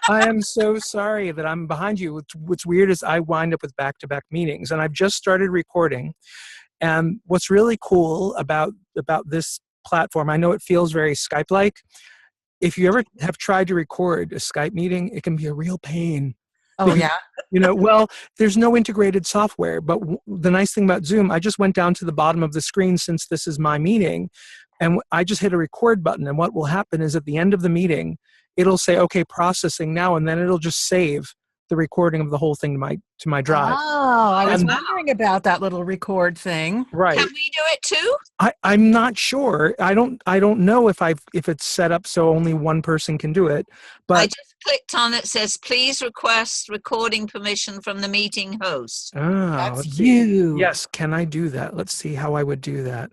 I am so sorry that I'm behind you. What's weird is I wind up with back-to-back meetings, and I've just started recording. And what's really cool about this platform, I know it feels very Skype-like. If you ever have tried to record a Skype meeting, it can be a real pain. Oh, yeah? Well, there's no integrated software, but the nice thing about Zoom, I just went down to the bottom of the screen since this is my meeting, and I just hit a record button, and what will happen is at the end of the meeting, it'll say, okay, processing now, and then it'll just save the recording of the whole thing to my drive. Oh, I was wondering about that little record thing. Right. Can we do it too? I'm not sure. I don't know if it's set up so only one person can do it. But I just clicked on it. Says please request recording permission from the meeting host. That's you. Yes, can I do that? Let's see how I would do that.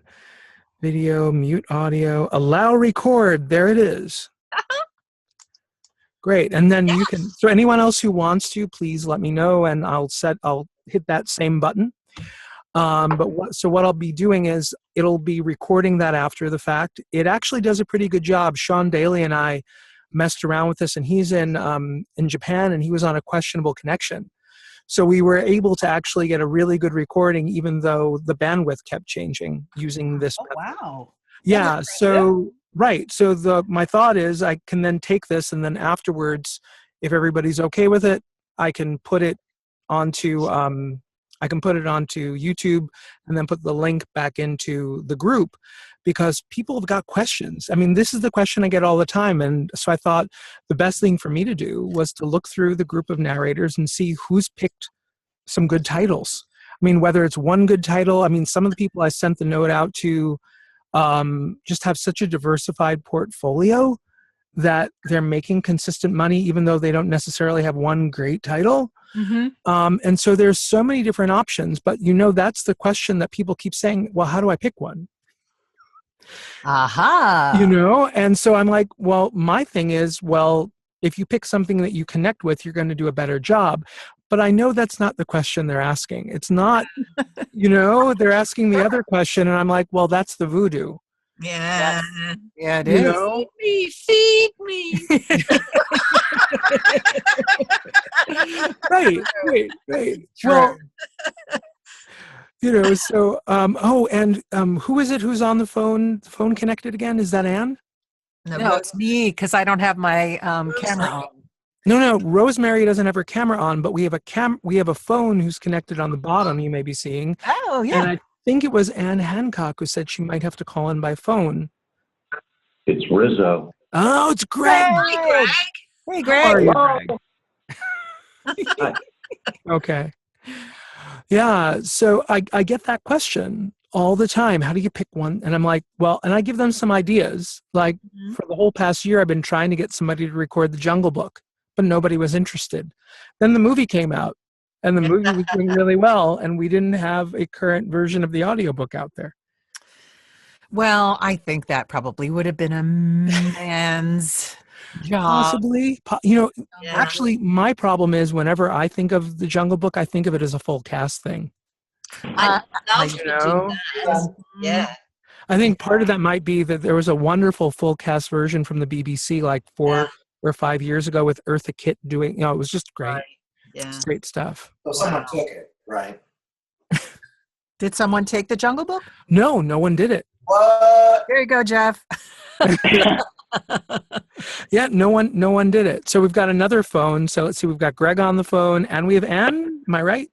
Video, mute audio, allow record. There it is. Great. And then you can, so anyone else who wants to, please let me know and I'll hit that same button. What I'll be doing is it'll be recording that after the fact. It actually does a pretty good job. Sean Daly and I messed around with this, and he's in Japan, and he was on a questionable connection. So we were able to actually get a really good recording, even though the bandwidth kept changing using this. Oh, wow. Yeah. So, right. So my thought is I can then take this, and then afterwards, if everybody's okay with it, I can put it onto YouTube and then put the link back into the group, because people have got questions. I mean, this is the question I get all the time. And so I thought the best thing for me to do was to look through the group of narrators and see who's picked some good titles. I mean, whether it's one good title, I mean, some of the people I sent the note out to just have such a diversified portfolio that they're making consistent money, even though they don't necessarily have one great title. Mm-hmm. And so there's so many different options, but that's the question that people keep saying, well, how do I pick one? Aha. And so I'm like, well, my thing is, well, if you pick something that you connect with, you're going to do a better job. But I know that's not the question they're asking. It's not, they're asking the other question, and I'm like, well, that's the voodoo. Yeah. Yeah, it is. Feed me. Right. Sure. Well, so, who is it who's on the phone connected again? Is that Anne? No, it's me, because I don't have my camera on. No, Rosemary doesn't have her camera on, but we have a phone who's connected on the bottom, you may be seeing. Oh, yeah. And I think it was Anne Hancock who said she might have to call in by phone. It's Rizzo. Oh, it's Greg. Hi, Greg. Hey, Greg. How are you, Greg? Okay. Yeah, so I get that question all the time. How do you pick one? And I'm like, well, and I give them some ideas. Like for the whole past year, I've been trying to get somebody to record The Jungle Book, but nobody was interested. Then the movie came out, and the movie was doing really well, and we didn't have a current version of the audiobook out there. Well, I think that probably would have been a man's job. Possibly. Actually, my problem is whenever I think of The Jungle Book, I think of it as a full cast thing. I love to do that. Yeah. I think part of that might be that there was a wonderful full cast version from the BBC like 4 or 5 years ago with Eartha Kitt doing, it was just great. Right. Yeah. It's great stuff. So someone took it, right? Did someone take The Jungle Book? No one did it. What? There you go, Jeff. Yeah, no one did it. So we've got another phone. So let's see, we've got Greg on the phone, and we have Anne. Am I right?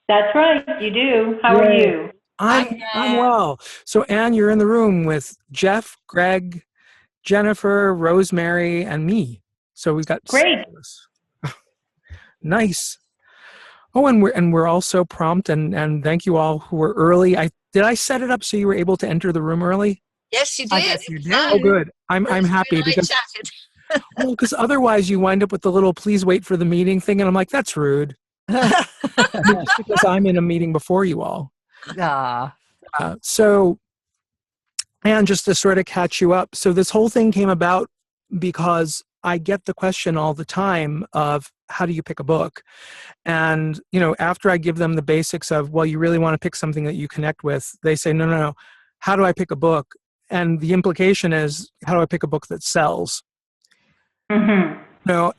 That's right, you do. How are you? I'm well. So Anne, you're in the room with Jeff, Greg, Jennifer, Rosemary, and me. So we've got Great. Nice. Oh, and we're all so prompt, and thank you all who were early. Did I set it up so you were able to enter the room early? Yes, you did. I guess you did. Oh, good. I'm happy because otherwise you wind up with the little "please wait for the meeting" thing, and I'm like, that's rude. Because I'm in a meeting before you all. So, and just to sort of catch you up, so this whole thing came about because I get the question all the time of how do you pick a book? And, after I give them the basics of, well, you really want to pick something that you connect with, they say, no. How do I pick a book? And the implication is, how do I pick a book that sells? Mm-hmm.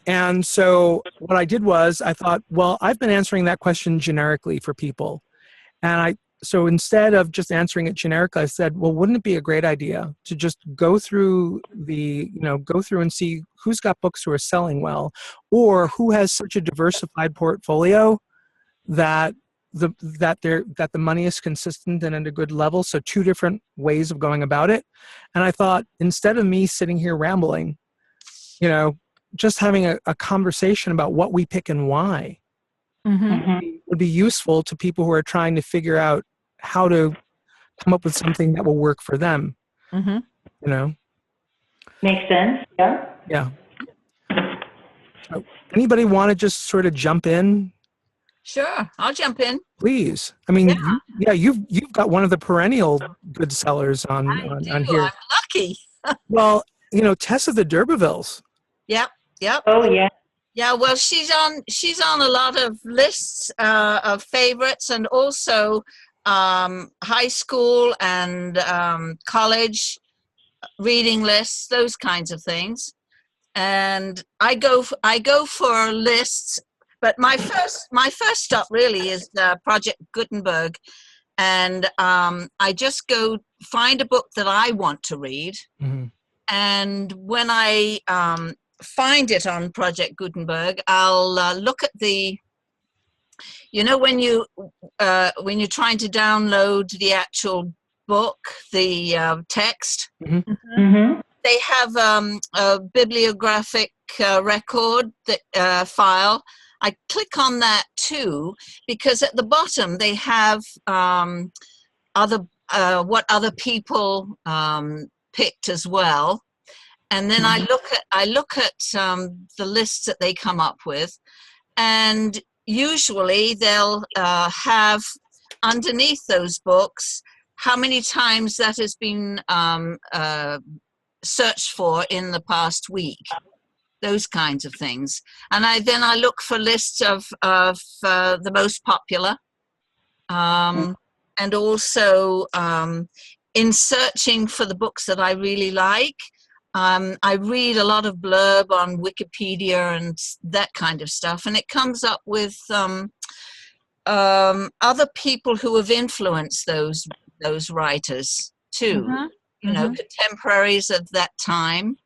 And so what I did was I thought, well, I've been answering that question generically for people. And so instead of just answering it generically, I said, well, wouldn't it be a great idea to just go through and see who's got books who are selling well, or who has such a diversified portfolio that the money is consistent and at a good level. So 2 different ways of going about it. And I thought, instead of me sitting here rambling, just having a conversation about what we pick and why would be useful to people who are trying to figure out how to come up with something that will work for them. Makes sense. Yeah. Yeah. So, anybody want to just sort of jump in? Sure, I'll jump in. Please. I mean, you've got one of the perennial good sellers on here. I'm lucky. Well, Tess of the D'Urbervilles. Yep. Oh, yeah. Yeah, well, she's on a lot of lists of favorites, and also high school and college reading lists, those kinds of things. And I go for lists, but my first stop really is Project Gutenberg, and I just go find a book that I want to read, and when I find it on Project Gutenberg, I'll look at the, when you're trying to download the actual book, the text, they have a bibliographic record that file. I click on that too, because at the bottom they have what other people picked as well. And then I look at the lists that they come up with, and usually they'll have underneath those books how many times that has been searched for in the past week, those kinds of things. And I look for lists of the most popular, and also in searching for the books that I really like. I read a lot of blurb on Wikipedia and that kind of stuff, and it comes up with other people who have influenced those writers too, contemporaries of that time.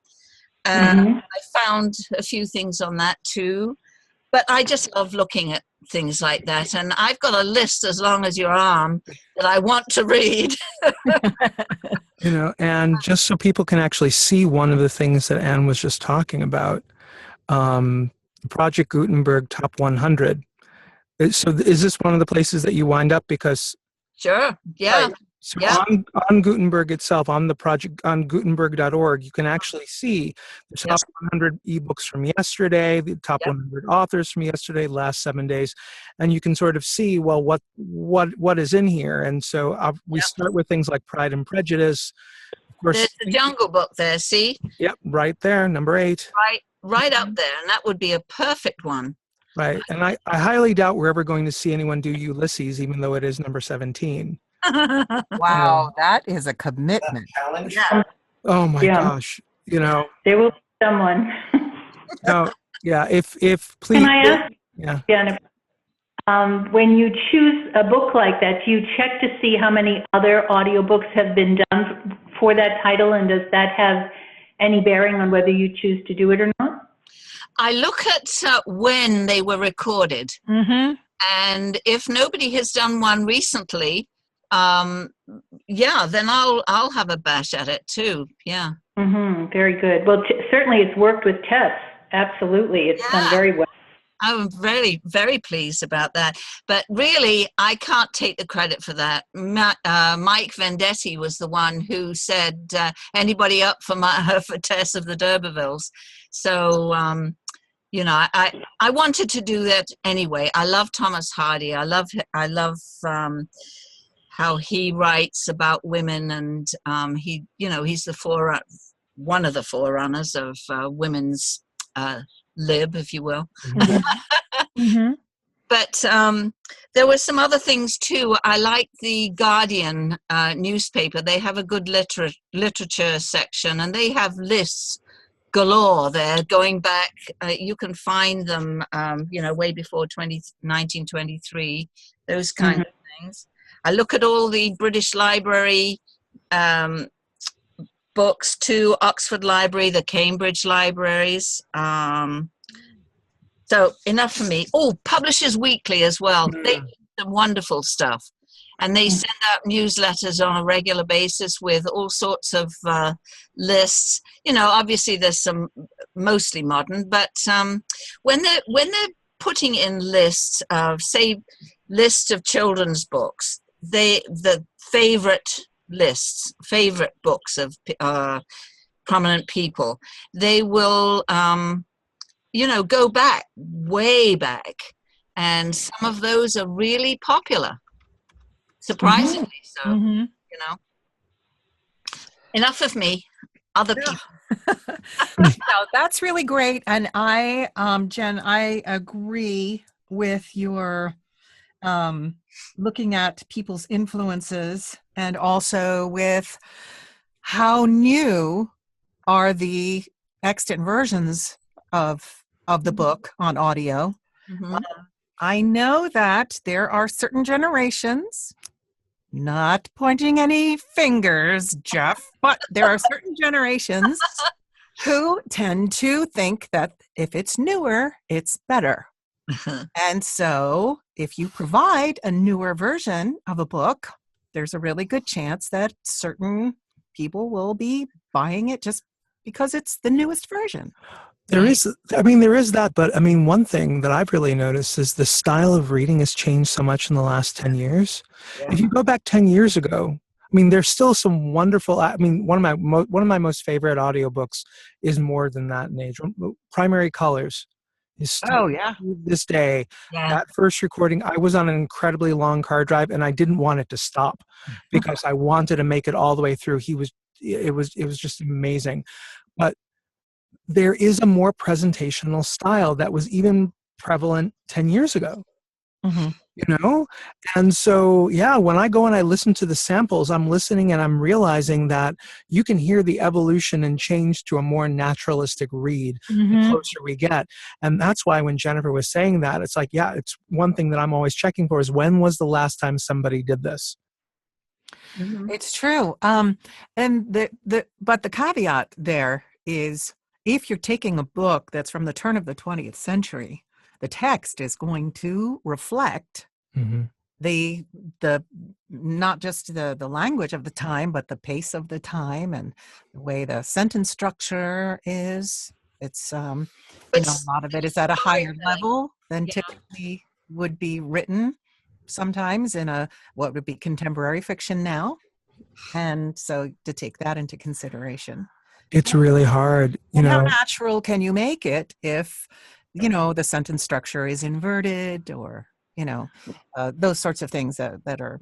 I found a few things on that too, but I just love looking at things like that, and I've got a list as long as your arm that I want to read. And just so people can actually see one of the things that Anne was just talking about, Project Gutenberg Top 100. So is this one of the places that you wind up? Because Sure, yeah. Right. So on Gutenberg itself, on the project, on Gutenberg.org, you can actually see the top 100 ebooks from yesterday, the top 100 authors from yesterday, last 7 days, and you can sort of see, well, what is in here. And so we start with things like Pride and Prejudice. Of course, there's the Jungle Book there, see? Yep, right there, number 8. Right up there, and that would be a perfect one. Right, and I highly doubt we're ever going to see anyone do Ulysses, even though it is number 17. Wow, that is a commitment. Challenge. Yeah. Oh my gosh, There will be someone. No, yeah. If please. Can I ask? Yeah. Jennifer, when you choose a book like that, do you check to see how many other audiobooks have been done for that title, and does that have any bearing on whether you choose to do it or not? I look at when they were recorded, and if nobody has done one recently, then I'll have a bash at it too. Yeah. Very good. Well, certainly it's worked with Tess. Absolutely, it's done very well. I'm very, very pleased about that. But really, I can't take the credit for that. Mike Vendetti was the one who said, anybody up for Tess of the D'Urbervilles? So, I wanted to do that anyway. I love Thomas Hardy. I love how he writes about women, and he's one of the forerunners of women's lib, if you will. But there were some other things too. I like the Guardian newspaper. They have a good literature section, and they have lists galore. They're going back. You can find them, way before 1923, those kind of things. I look at all the British Library books too, Oxford Library, the Cambridge libraries. So enough for me. Oh, Publishers Weekly as well. They do some wonderful stuff. And they send out newsletters on a regular basis with all sorts of lists. Obviously there's some mostly modern, but when they're putting in lists of, say, lists of children's books, the favorite books of prominent people, they will go back, way back, and some of those are really popular. Surprisingly so, Enough of me. Other people. No, that's really great. And I, Jen, I agree with your looking at people's influences, and also with how new are the extant versions of the book on audio. I know that there are certain generations, not pointing any fingers, Jeff, but there are certain generations who tend to think that if it's newer, it's better. And so if you provide a newer version of a book, there's a really good chance that certain people will be buying it just because it's the newest version. There is that, but one thing that I've really noticed is the style of reading has changed so much in the last 10 years. Yeah. If you go back 10 years ago, there's still some wonderful, one of my most favorite audiobooks is more than that in age. Primary Colors is still, to this day, that first recording, I was on an incredibly long car drive and I didn't want it to stop because I wanted to make it all the way through. It was just amazing. But there is a more presentational style that was even prevalent 10 years ago, And so, when I go and I listen to the samples, I'm listening and I'm realizing that you can hear the evolution and change to a more naturalistic read the closer we get. And that's why when Jennifer was saying that, it's like, it's one thing that I'm always checking for is when was the last time somebody did this? It's true. And but the caveat there is, if you're taking a book that's from the turn of the 20th century, the text is going to reflect the not just the language of the time, but the pace of the time and the way the sentence structure is. It's a lot of it is at a higher level than typically would be written sometimes in what would be contemporary fiction now. And so to take that into consideration. It's really hard, How natural can you make it if, the sentence structure is inverted, or, those sorts of things that are,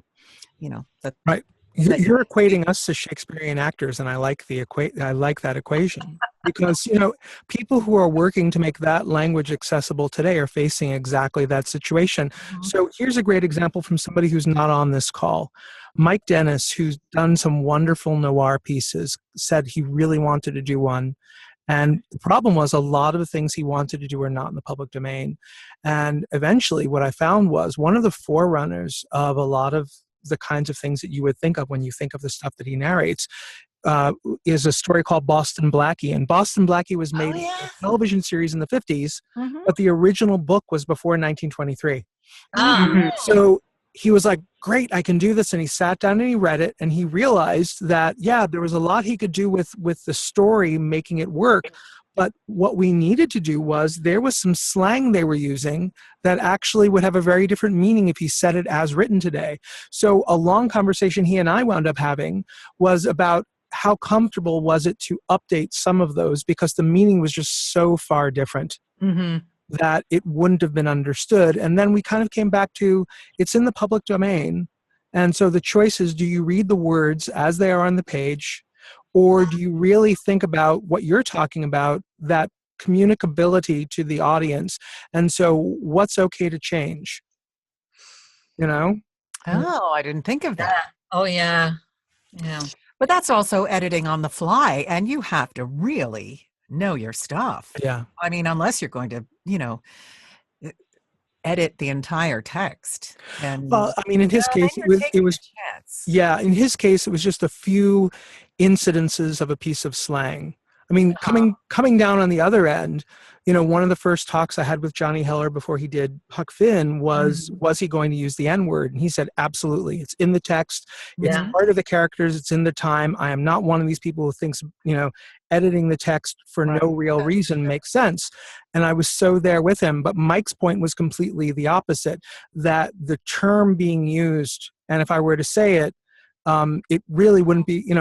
right. You're equating us to Shakespearean actors, and I like that equation because people who are working to make that language accessible today are facing exactly that situation. So here's a great example from somebody who's not on this call. Mike Dennis, who's done some wonderful noir pieces, said he really wanted to do one. And the problem was a lot of the things he wanted to do were not in the public domain. And eventually what I found was one of the forerunners of a lot of the kinds of things that you would think of when you think of the stuff that he narrates is a story called Boston Blackie. And Boston Blackie was made into a television series in the 50s, but the original book was before 1923. So he was like, great, I can do this. And he sat down and he read it and he realized that, there was a lot he could do with the story, making it work. But what we needed to do was there was some slang they were using that actually would have a very different meaning if he said it as written today. So a long conversation he and I wound up having was about how comfortable was it to update some of those because the meaning was just so far different. That it wouldn't have been understood. And then we kind of came back to, it's in the public domain. And so the choice is, do you read the words as they are on the page, or do you really think about what you're talking about, that communicability to the audience? And so what's okay to change? Oh, I didn't think of that. Oh, yeah. But that's also editing on the fly, and you have to really know your stuff. Yeah. I mean, unless you're going to, edit the entire text. And Well, I mean, in his then case, you're taking it was a chance. yeah. In his case, it was just a few incidences of a piece of slang. I mean, coming down on the other end, one of the first talks I had with Johnny Heller before he did Huck Finn was he going to use the N-word? And he said, absolutely. It's in the text. It's Yeah. part of the characters. It's in the time. I am not one of these people who thinks, editing the text for no real reason makes sense. And I was so there with him. But Mike's point was completely the opposite, that the term being used, and if I were to say it, it really wouldn't be,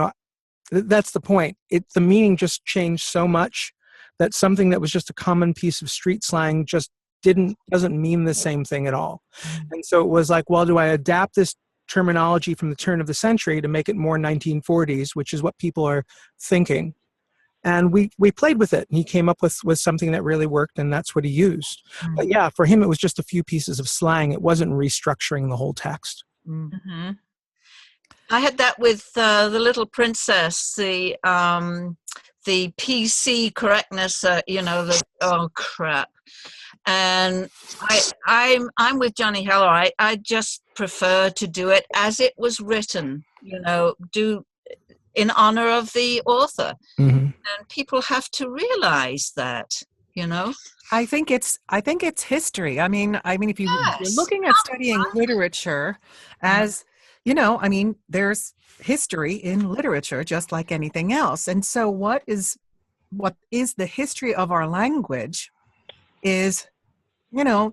that's the point. The meaning just changed so much that something that was just a common piece of street slang just doesn't mean the same thing at all. And so it was like, well, do I adapt this terminology from the turn of the century to make it more 1940s, which is what people are thinking? And we played with it, and he came up with something that really worked, and that's what he used. But yeah, for him, it was just a few pieces of slang. It wasn't restructuring the whole text. Mm-hmm. I had that with the Little Princess, the PC correctness, oh crap. And I'm with Johnny Heller. I just prefer to do it as it was written, do in honor of the author. Mm-hmm. And people have to realize that, I think it's history. I mean, if you're looking at studying literature as, there's history in literature just like anything else. And so what is the history of our language is,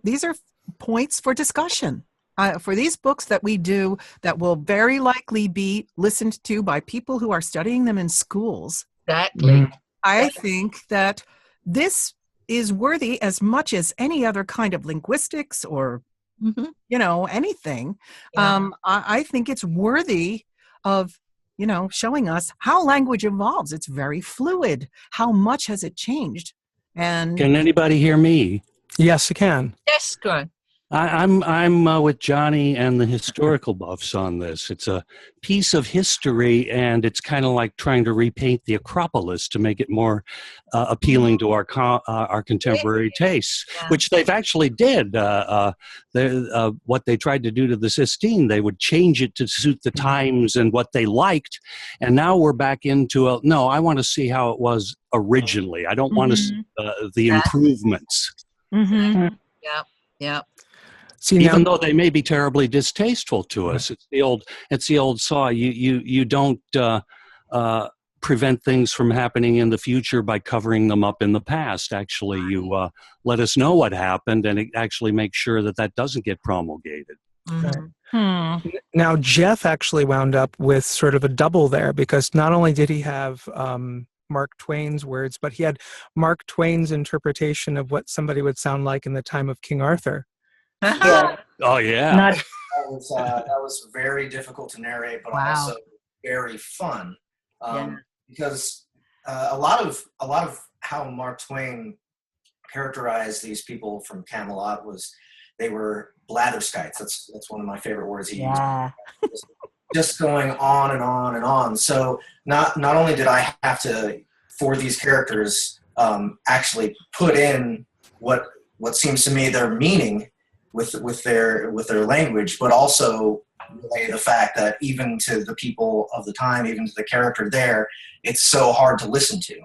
these are points for discussion. For these books that we do that will very likely be listened to by people who are studying them in schools. Exactly. I think that this is worthy as much as any other kind of linguistics or, anything. Yeah. I think it's worthy of, showing us how language evolves. It's very fluid. How much has it changed? And can anybody hear me? Yes, you can. Yes, good. I'm with Johnny and the historical buffs on this. It's a piece of history, and it's kind of like trying to repaint the Acropolis to make it more appealing to our contemporary tastes, which they've actually did. What they tried to do to the Sistine, they would change it to suit the times and what they liked, and now we're back into no, I want to see how it was originally. I don't want to see the improvements. Mm-hmm. Yeah. See, even though they may be terribly distasteful to us, it's the old saw. You don't prevent things from happening in the future by covering them up in the past. Actually, you let us know what happened, and it actually makes sure that doesn't get promulgated. Mm-hmm. Now, Jeff actually wound up with sort of a double there, because not only did he have Mark Twain's words, but he had Mark Twain's interpretation of what somebody would sound like in the time of King Arthur. Yeah. Oh yeah. That was very difficult to narrate, but also very fun, because a lot of how Mark Twain characterized these people from Camelot was they were blatherskites. That's one of my favorite words he used. Just going on and on and on. So not only did I have to, for these characters, actually put in what seems to me their meaning with their language, but also relay the fact that even to the people of the time, even to the character there, it's so hard to listen to.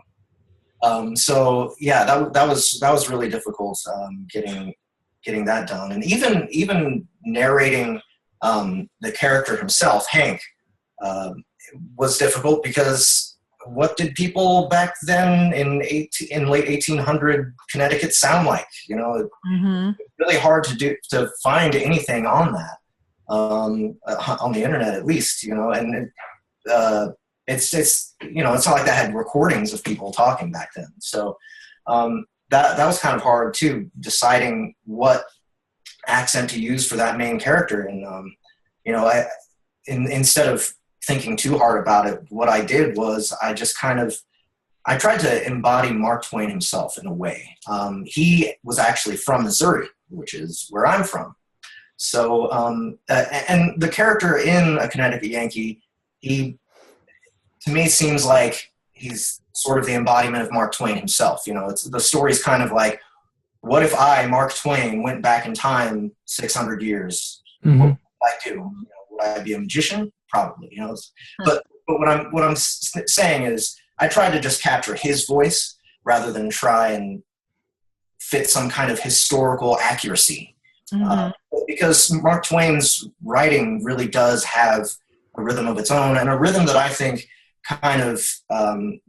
So yeah, that was really difficult getting that done, and even narrating the character himself, Hank, was difficult, because what did people back then in late 1800 Connecticut sound like? It's really hard to find anything on that, on the internet at least, and it's not like that had recordings of people talking back then. So that was kind of hard too, deciding what accent to use for that main character. And instead of thinking too hard about it, what I did was I tried to embody Mark Twain himself in a way. He was actually from Missouri, which is where I'm from. So, and the character in A Connecticut Yankee, he, to me, seems like he's sort of the embodiment of Mark Twain himself. The story's kind of like, what if I, Mark Twain, went back in time 600 years? Mm-hmm. What would I do? Would I be a magician? Probably. But what I'm saying is, I tried to just capture his voice rather than try and fit some kind of historical accuracy. Mm-hmm. Because Mark Twain's writing really does have a rhythm of its own, and a rhythm that I think kind of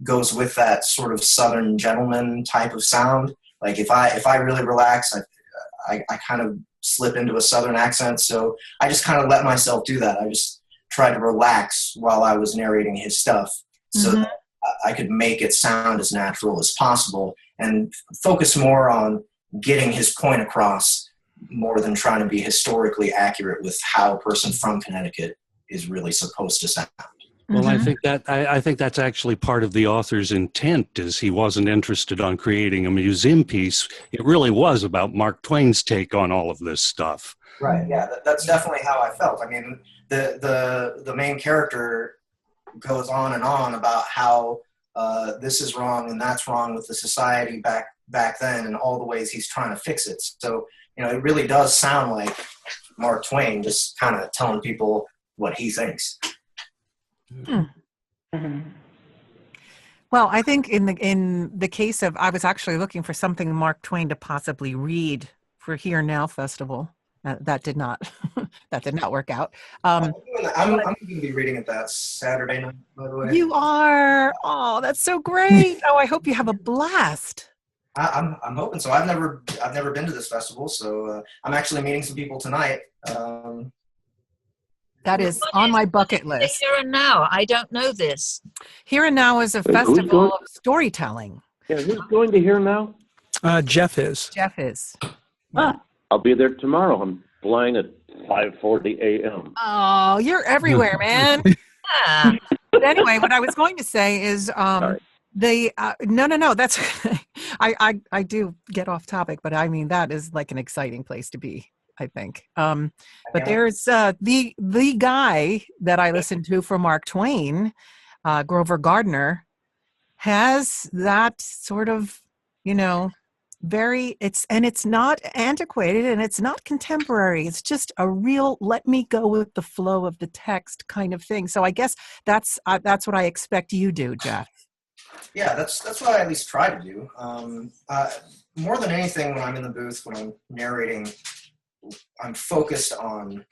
goes with that sort of Southern gentleman type of sound. Like if I really relax, I kind of slip into a Southern accent. So I just kind of let myself do that. I just tried to relax while I was narrating his stuff, so that I could make it sound as natural as possible and focus more on getting his point across more than trying to be historically accurate with how a person from Connecticut is really supposed to sound. Well, I think that's actually part of the author's intent, is he wasn't interested on creating a museum piece. It really was about Mark Twain's take on all of this stuff. Right. Yeah, that's definitely how I felt. I mean, the main character goes on and on about how this is wrong and that's wrong with the society back then, and all the ways he's trying to fix it. So, it really does sound like Mark Twain just kind of telling people what he thinks. Mm-hmm. Well, I think in the case of, I was actually looking for something Mark Twain to possibly read for Here Now Festival. That did not work out. I'm going to be reading it that Saturday night, by the way. You are? Oh, that's so great! Oh, I hope you have a blast. I'm hoping so. I've never been to this festival, so I'm actually meeting some people tonight. That is on my bucket list. Here and Now. I don't know this. Here and Now is a festival of storytelling. Yeah, who's going to Here Now? Jeff is. Jeff is. I'll be there tomorrow. I'm flying at 5:40 a.m. Oh, you're everywhere, man. Yeah. But anyway, what I was going to say is, Sorry. no, that's I do get off topic, but I mean that is like an exciting place to be, I think. But there's the guy that I listened to for Mark Twain, Grover Gardner, has that sort of, it's not antiquated and it's not contemporary. It's just a real let me go with the flow of the text kind of thing. So I guess that's what I expect you do, Jeff. Yeah, that's what I at least try to do. More than anything, when I'm in the booth, when I'm narrating, I'm focused on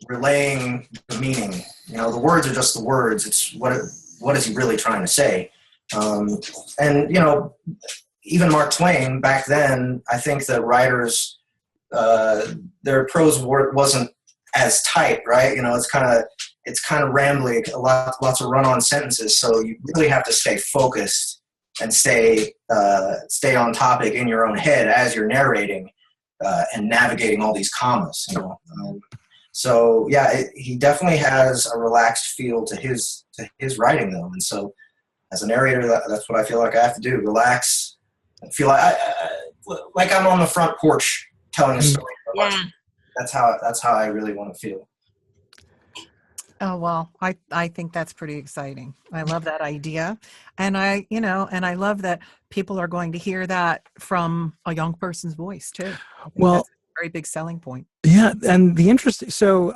relaying the meaning. The words are just the words. It's what is he really trying to say? And even Mark Twain back then, I think that writers, their prose wasn't as tight, right? It's kind of rambling, lots of run-on sentences. So you really have to stay focused and stay on topic in your own head as you're narrating and navigating all these commas. So yeah, he definitely has a relaxed feel to his writing, though, and so. As a narrator, that's what I feel like I have to do. Relax. And feel like I'm on the front porch telling a story. Yeah. That's how I really want to feel. Oh, well, I think that's pretty exciting. I love that idea. And I love that people are going to hear that from a young person's voice too. Well, that's a very big selling point. Yeah. And the interesting, so,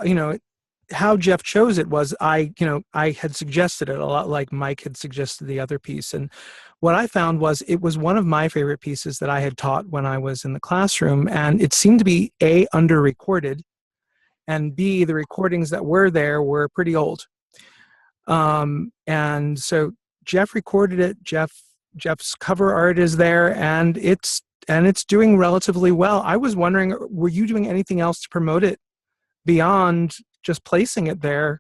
how Jeff chose it was I had suggested it a lot like Mike had suggested the other piece. And what I found was it was one of my favorite pieces that I had taught when I was in the classroom. And it seemed to be A, under-recorded, and B, the recordings that were there were pretty old. And so Jeff recorded it. Jeff's cover art is there, and it's doing relatively well. I was wondering, were you doing anything else to promote it beyond just placing it there,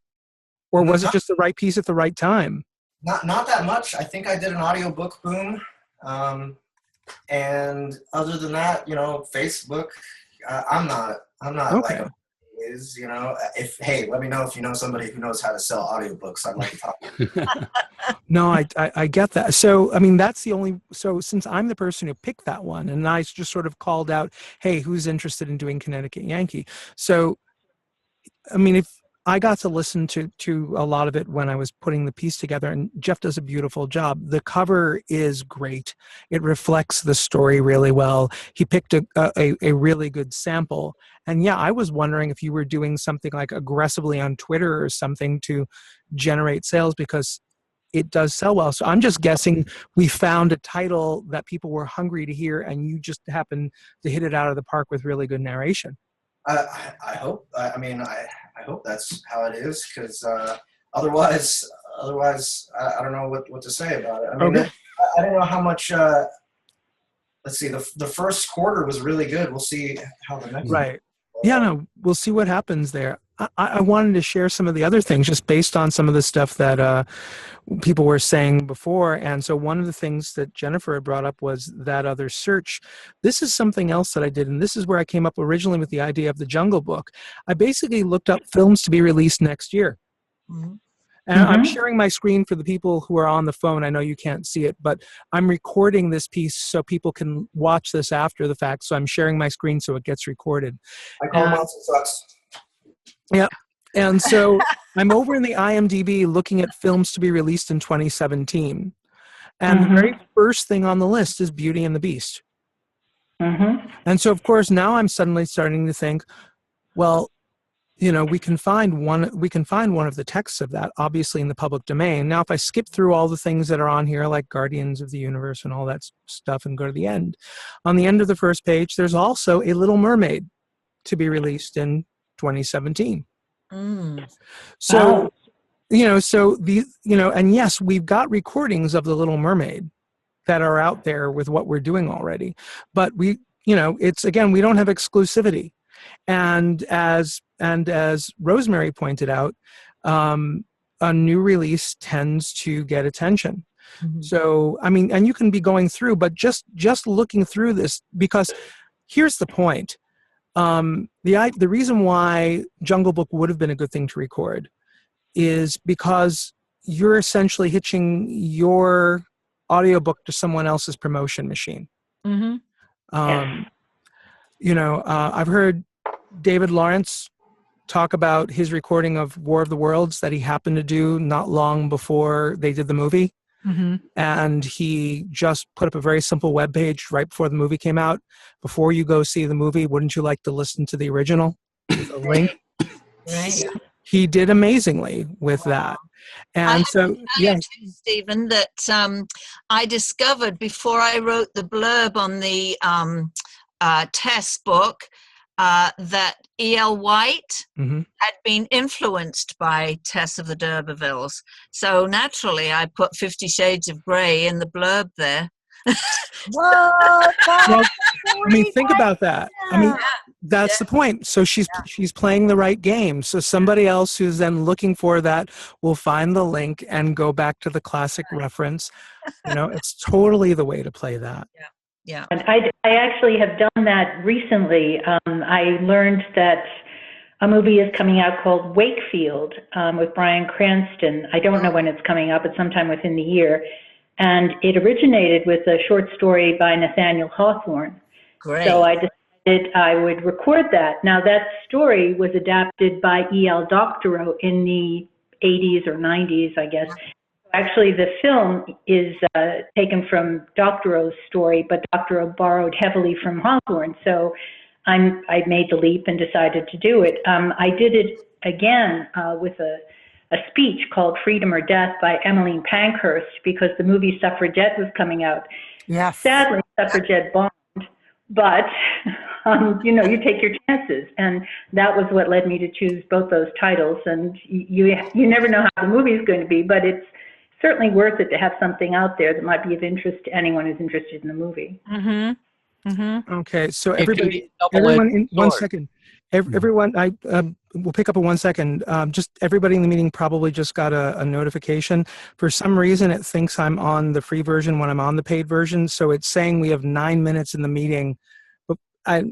or was it just the right piece at the right time? Not that much. I think I did an audiobook boom, and other than that, Facebook. I'm not okay. like is let me know if you know somebody who knows how to sell audiobooks. I'd like to talk to you. No, I get that. So I mean, that's the only. So since I'm the person who picked that one, and I just sort of called out, hey, who's interested in doing Connecticut Yankee? So. I mean, if I got to listen to a lot of it when I was putting the piece together, and Jeff does a beautiful job. The cover is great. It reflects the story really well. He picked a really good sample. And yeah, I was wondering if you were doing something like aggressively on Twitter or something to generate sales, because it does sell well. So I'm just guessing we found a title that people were hungry to hear, and you just happened to hit it out of the park with really good narration. I hope. I mean, I hope that's how it is, because otherwise, I don't know what to say about it. I mean, Okay. I don't know how much. Let's see. The first quarter was really good. We'll see how the next. Right. Yeah, no, we'll see what happens there. I wanted to share some of the other things just based on some of the stuff that people were saying before. And so one of the things that Jennifer had brought up was that other search. This is something else that I did, and this is where I came up originally with the idea of the Jungle Book. I basically looked up films to be released next year. Mm-hmm. And I'm sharing my screen for the people who are on the phone. I know you can't see it, but I'm recording this piece so people can watch this after the fact. So I'm sharing my screen so it gets recorded. I call Monster Sucks. Yeah. And so I'm over in the IMDb looking at films to be released in 2017. And the very first thing on the list is Beauty and the Beast. And so, of course, now I'm suddenly starting to think, well, you know, we can find one of the texts of that, obviously, in the public domain. Now, if I skip through all the things that are on here, like Guardians of the Universe and all that stuff, and go to the end, on the end of the first page, there's also a Little Mermaid to be released in 2017. So, and yes, we've got recordings of the Little Mermaid that are out there with what we're doing already, but it's, again, we don't have exclusivity. And as Rosemary pointed out, a new release tends to get attention. So, I mean, and you can be going through, but just looking through this, because here's the point. The reason why Jungle Book would have been a good thing to record is because you're essentially hitching your audiobook to someone else's promotion machine. I've heard David Lawrence talk about his recording of War of the Worlds that he happened to do not long before they did the movie. And he just put up a very simple webpage right before the movie came out. Before you go see the movie, wouldn't you like to listen to the original? With a link. Right. He did amazingly with that. And so, yeah, Stephen, that I discovered before I wrote the blurb on the test book that E.L. White had been influenced by Tess of the D'Urbervilles. So naturally, I put 50 Shades of Grey in the blurb there. Well, I mean, think about that. I mean, that's the point. So she's playing the right game. So somebody else who's then looking for that will find the link and go back to the classic reference. It's totally the way to play that. Yeah. And I actually have done that recently. I learned that a movie is coming out called Wakefield with Bryan Cranston. I don't know when it's coming out, but sometime within the year. And it originated with a short story by Nathaniel Hawthorne. Great. So I decided I would record that. Now, that story was adapted by E.L. Doctorow in the 80s or 90s, I guess. Actually, the film is taken from Doctorow's story, but Doctorow borrowed heavily from Hawthorne. So I made the leap and decided to do it. I did it again with a speech called Freedom or Death by Emmeline Pankhurst, because the movie Suffragette was coming out. Yes. Sadly, Suffragette bombed, but you take your chances, and that was what led me to choose both those titles. And you never know how the movie is going to be, but it's certainly worth it to have something out there that might be of interest to anyone who's interested in the movie. Okay, so everyone, 1 second. Everyone, we'll pick up in 1 second. Just everybody in the meeting probably just got a notification. For some reason, it thinks I'm on the free version when I'm on the paid version. So it's saying we have 9 minutes in the meeting. But I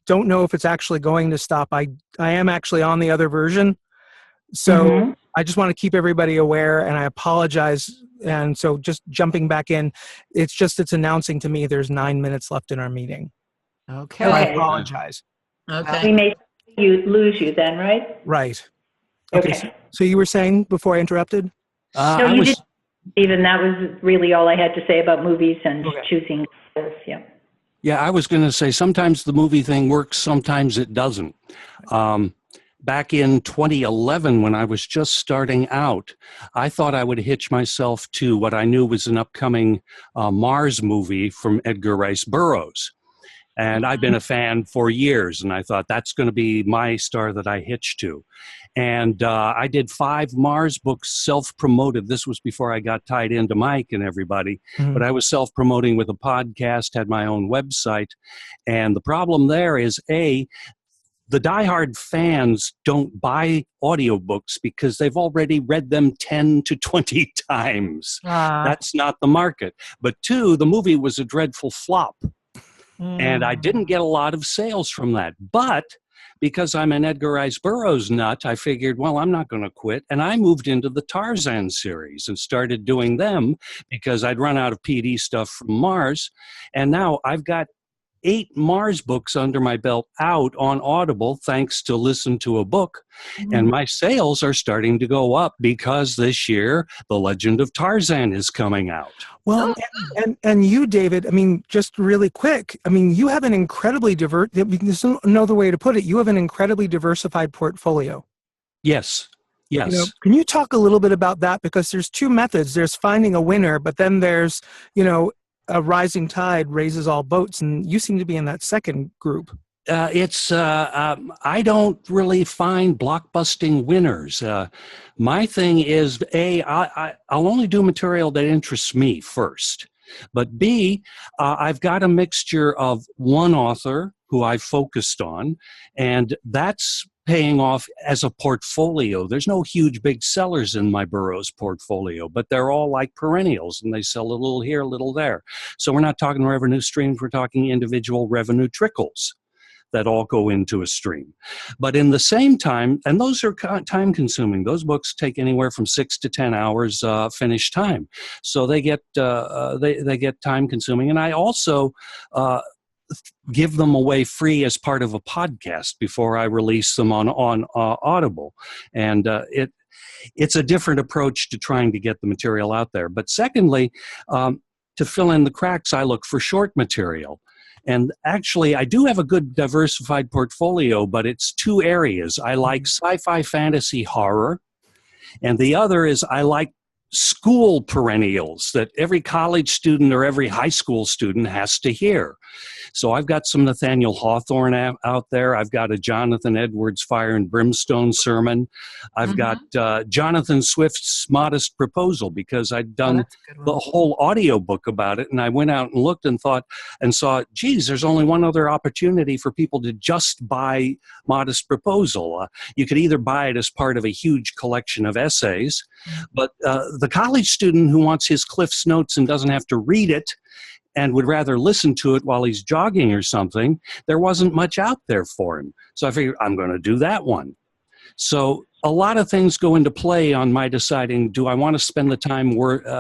don't know if it's actually going to stop. I am actually on the other version. So I just want to keep everybody aware, and I apologize. And so just jumping back in, it's announcing to me there's 9 minutes left in our meeting. Okay. So I apologize. Okay. We may you lose you then, right? Right. Okay. Okay. So you were saying before I interrupted? No, I you was, didn't, Stephen. That was really all I had to say about movies and Okay. choosing titles. Yeah. yeah, I was going to say sometimes the movie thing works, sometimes it doesn't. Back in 2011, when I was just starting out, I thought I would hitch myself to what I knew was an upcoming Mars movie from Edgar Rice Burroughs. And I've been a fan for years, and I thought that's going to be my star that I hitch to. And I did 5 Mars books self-promoted. This was before I got tied into Mike and everybody. Mhm. But I was self-promoting with a podcast, had my own website. And the problem there is, A, the diehard fans don't buy audiobooks because they've already read them 10 to 20 times. That's not the market. But 2, the movie was a dreadful flop. And I didn't get a lot of sales from that. But because I'm an Edgar Rice Burroughs nut, I figured, well, I'm not going to quit. And I moved into the Tarzan series and started doing them because I'd run out of PD stuff from Mars. And now I've got 8 Mars books under my belt out on Audible, thanks to Listen2aBook. And my sales are starting to go up because this year, The Legend of Tarzan is coming out. Well, and you, David, I mean, just really quick, I mean, you have an incredibly diverse, there's no other way to put it, you have an incredibly diversified portfolio. Yes. Yes. You know, can you talk a little bit about that? Because there's 2 methods. There's finding a winner, but then there's, you know, a rising tide raises all boats, and you seem to be in that second group. I don't really find blockbusting winners. My thing is, I'll only do material that interests me first. But B, I've got a mixture of one author who I've focused on, and that's paying off as a portfolio. There's no huge big sellers in my Burroughs portfolio, but they're all like perennials, and they sell a little here, a little there. So we're not talking revenue streams, we're talking individual revenue trickles that all go into a stream. But in the same time, and those are time consuming, those books take anywhere from 6 to 10 hours finished time. So they get they get time consuming. And I also give them away free as part of a podcast before I release them on Audible. And it's a different approach to trying to get the material out there. But secondly, to fill in the cracks, I look for short material. And actually, I do have a good diversified portfolio, but it's 2 areas. I like sci-fi, fantasy, horror. And the other is I like school perennials that every college student or every high school student has to hear. So I've got some Nathaniel Hawthorne out there. I've got a Jonathan Edwards Fire and Brimstone sermon. I've got Jonathan Swift's Modest Proposal, because I'd done the whole audiobook about it. And I went out and looked and thought and saw, geez, there's only one other opportunity for people to just buy Modest Proposal. You could either buy it as part of a huge collection of essays, but the college student who wants his Cliff's Notes and doesn't have to read it and would rather listen to it while he's jogging or something, there wasn't much out there for him. So I figured I'm going to do that one. So a lot of things go into play on my deciding, do I want to spend the time,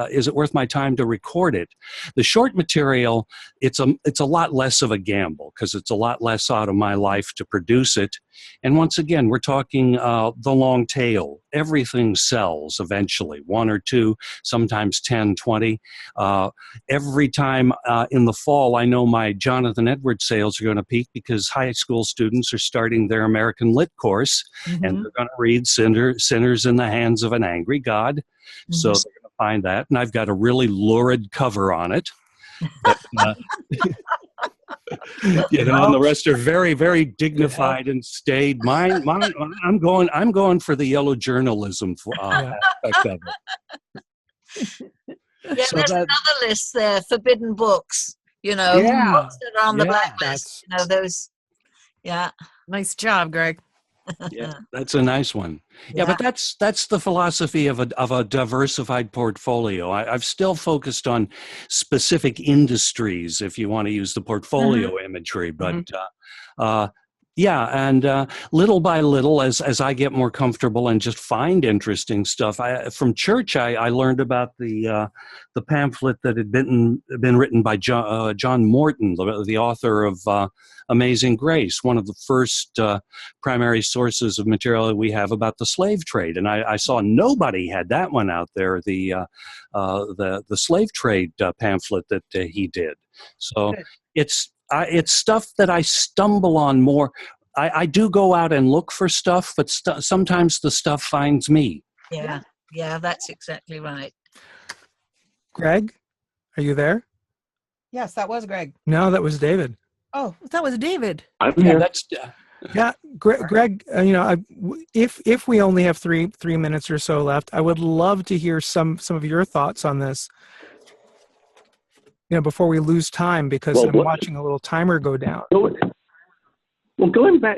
is it worth my time to record it? The short material, it's a lot less of a gamble because it's a lot less out of my life to produce it. And once again, we're talking the long tail. Everything sells eventually, 1 or 2, sometimes 10, 20. Every time in the fall, I know my Jonathan Edwards sales are going to peak because high school students are starting their American Lit course, and they're going to read Sinners in the Hands of an Angry God. So they're going to find that. And I've got a really lurid cover on it. But, you know, and the rest are very, very dignified and staid. Mine, I'm going for the yellow journalism aspect of it. Yeah, So there's another list there, forbidden books. You know, books that are on the blacklist. You know, those. Yeah. Nice job, Greg. Yeah, that's a nice one. Yeah, but that's the philosophy of a diversified portfolio. I've still focused on specific industries, if you want to use the portfolio imagery, but Yeah, and little by little, as I get more comfortable and just find interesting stuff, from church I learned about the pamphlet that had been written by John Morton, the author of Amazing Grace, one of the first primary sources of material that we have about the slave trade, and I saw nobody had that one out there, the slave trade pamphlet that he did. So Good. it's stuff that I stumble on more. I do go out and look for stuff, but sometimes the stuff finds me. Yeah, yeah, that's exactly right. Greg, are you there? Yes, that was Greg. No, that was David. Oh, that was David. I'm Yeah, here. that's Yeah, Greg, if we only have three minutes or so left, I would love to hear some of your thoughts on this. Before we lose time, because Well, I'm watching a little timer go down. Well, going back,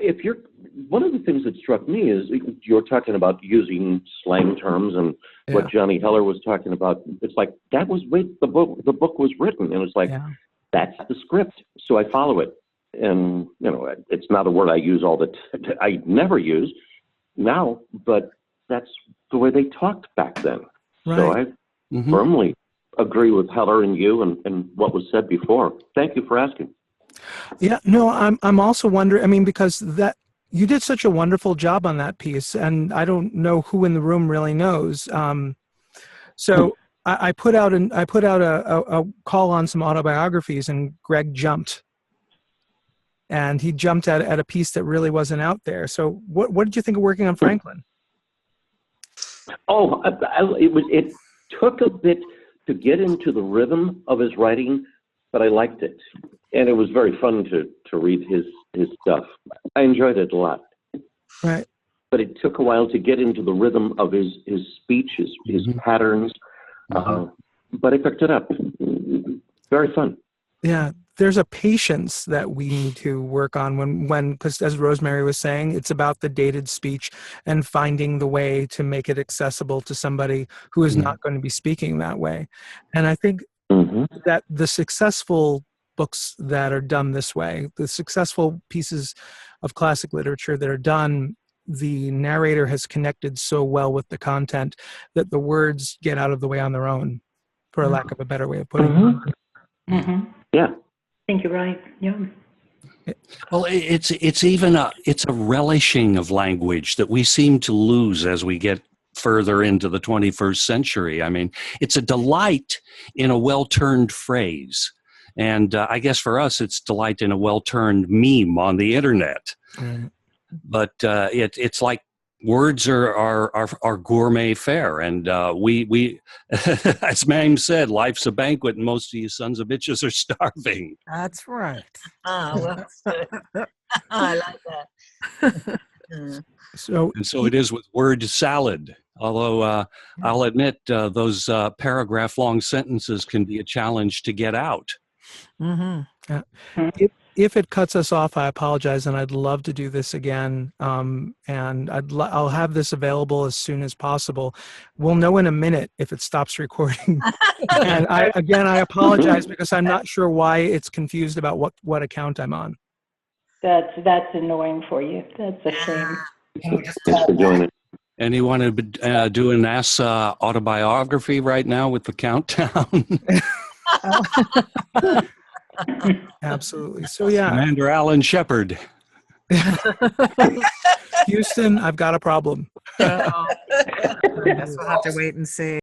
one of the things that struck me is you're talking about using slang terms, and what Johnny Heller was talking about. It's like that was the book was written, and it's like that's the script, so I follow it. And it's not a word I use I never use now, but that's the way they talked back then. Right. So I firmly agree with Heller and you and what was said before. Thank you for asking. Yeah, no, I'm also wondering, because that you did such a wonderful job on that piece, and I don't know who in the room really knows. So I put out a call on some autobiographies, and Greg jumped. And he jumped at a piece that really wasn't out there. So what did you think of working on Franklin? Oh, it took a bit to get into the rhythm of his writing, but I liked it. And it was very fun to read his stuff. I enjoyed it a lot. Right. But it took a while to get into the rhythm of his speech, his patterns. But I picked it up. Very fun. Yeah. There's a patience that we need to work on because as Rosemary was saying, it's about the dated speech and finding the way to make it accessible to somebody who is not going to be speaking that way. And I think that the successful books that are done this way, the successful pieces of classic literature that are done, the narrator has connected so well with the content that the words get out of the way on their own, for a lack of a better way of putting it. Yeah. I think you're right. Yeah. Well, it's a relishing of language that we seem to lose as we get further into the 21st century. It's a delight in a well-turned phrase. And I guess for us, it's delight in a well-turned meme on the internet. But it's like words are gourmet fare, and we as Mame said, life's a banquet, and most of you sons of bitches are starving. That's right. Well, I like that. So it is with word salad. Although I'll admit those paragraph-long sentences can be a challenge to get out. If it cuts us off, I apologize, and I'd love to do this again. And I'll have this available as soon as possible. We'll know in a minute if it stops recording. And I apologize because I'm not sure why it's confused about what account I'm on. That's annoying for you. That's a shame. Thanks for doing it. Anyone do an ass autobiography right now with the countdown? Absolutely. So yeah, Commander Alan Shepard. Houston, I've got a problem. I guess we'll have to wait and see.